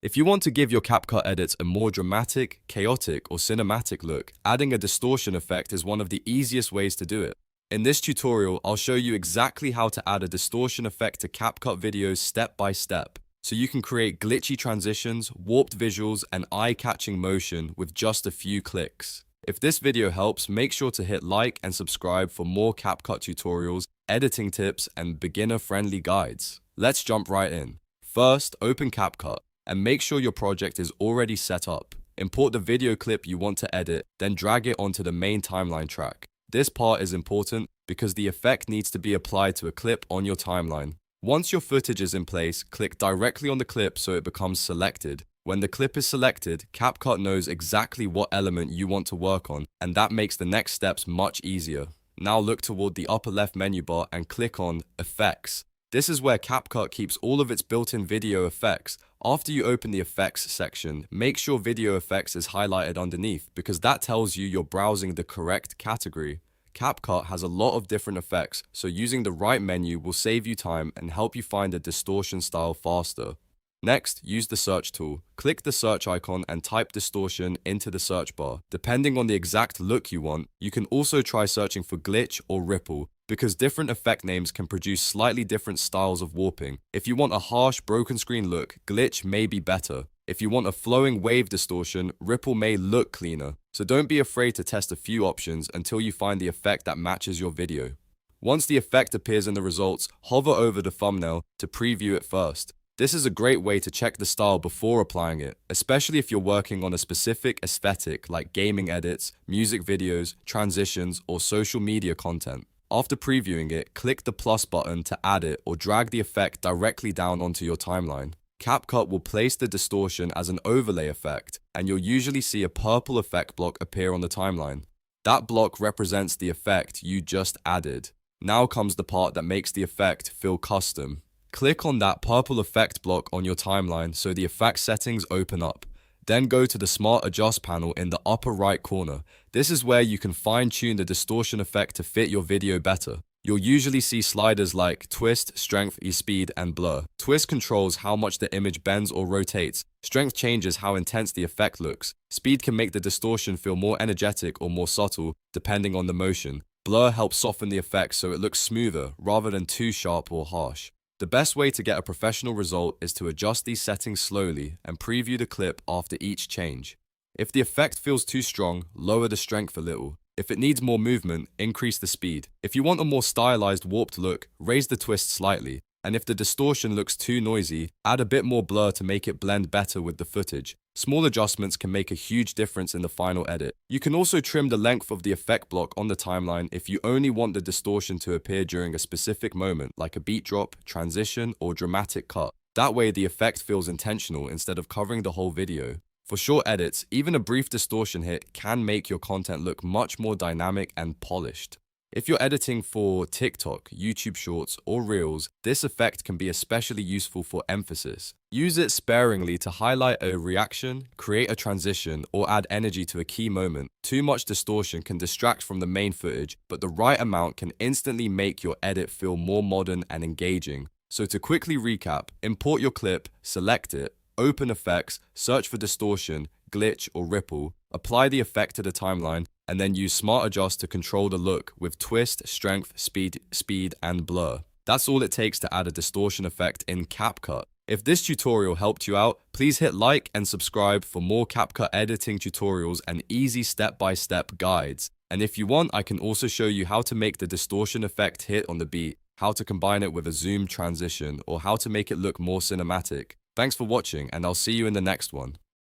If you want to give your CapCut edits a more dramatic, chaotic, or cinematic look, adding a distortion effect is one of the easiest ways to do it. In this tutorial, I'll show you exactly how to add a distortion effect to CapCut videos step by step, so you can create glitchy transitions, warped visuals, and eye-catching motion with just a few clicks. If this video helps, make sure to hit like and subscribe for more CapCut tutorials, editing tips, and beginner-friendly guides. Let's jump right in. First, open CapCut and make sure your project is already set up. Import the video clip you want to edit, then drag it onto the main timeline track. This part is important because the effect needs to be applied to a clip on your timeline. Once your footage is in place, click directly on the clip so it becomes selected. When the clip is selected, CapCut knows exactly what element you want to work on, and that makes the next steps much easier. Now look toward the upper left menu bar and click on Effects. This is where CapCut keeps all of its built-in video effects. After you open the Effects section, make sure Video Effects is highlighted underneath because that tells you you're browsing the correct category. CapCut has a lot of different effects, so using the right menu will save you time and help you find a distortion style faster. Next, use the search tool. Click the search icon and type distortion into the search bar. Depending on the exact look you want, you can also try searching for glitch or ripple, because different effect names can produce slightly different styles of warping. If you want a harsh, broken screen look, glitch may be better. If you want a flowing wave distortion, ripple may look cleaner. So don't be afraid to test a few options until you find the effect that matches your video. Once the effect appears in the results, hover over the thumbnail to preview it first. This is a great way to check the style before applying it, especially if you're working on a specific aesthetic like gaming edits, music videos, transitions, or social media content. After previewing it, click the plus button to add it or drag the effect directly down onto your timeline. CapCut will place the distortion as an overlay effect, and you'll usually see a purple effect block appear on the timeline. That block represents the effect you just added. Now comes the part that makes the effect feel custom. Click on that purple effect block on your timeline so the effect settings open up. Then go to the Smart Adjust panel in the upper right corner. This is where you can fine-tune the distortion effect to fit your video better. You'll usually see sliders like Twist, Strength, Speed, and Blur. Twist controls how much the image bends or rotates. Strength changes how intense the effect looks. Speed can make the distortion feel more energetic or more subtle, depending on the motion. Blur helps soften the effect so it looks smoother, rather than too sharp or harsh. The best way to get a professional result is to adjust these settings slowly and preview the clip after each change. If the effect feels too strong, lower the strength a little. If it needs more movement, increase the speed. If you want a more stylized, warped look, raise the twist slightly. And if the distortion looks too noisy, add a bit more blur to make it blend better with the footage. Small adjustments can make a huge difference in the final edit. You can also trim the length of the effect block on the timeline if you only want the distortion to appear during a specific moment, like a beat drop, transition, or dramatic cut. That way the effect feels intentional instead of covering the whole video. For short edits, even a brief distortion hit can make your content look much more dynamic and polished. If you're editing for TikTok, YouTube Shorts, or Reels, this effect can be especially useful for emphasis. Use it sparingly to highlight a reaction, create a transition, or add energy to a key moment. Too much distortion can distract from the main footage, but the right amount can instantly make your edit feel more modern and engaging. So to quickly recap, import your clip, select it, open effects, search for distortion, glitch, or ripple, apply the effect to the timeline, and then use Smart Adjust to control the look with Twist, Strength, Speed, and Blur. That's all it takes to add a distortion effect in CapCut. If this tutorial helped you out, please hit like and subscribe for more CapCut editing tutorials and easy step-by-step guides. And if you want, I can also show you how to make the distortion effect hit on the beat, how to combine it with a zoom transition, or how to make it look more cinematic. Thanks for watching, and I'll see you in the next one.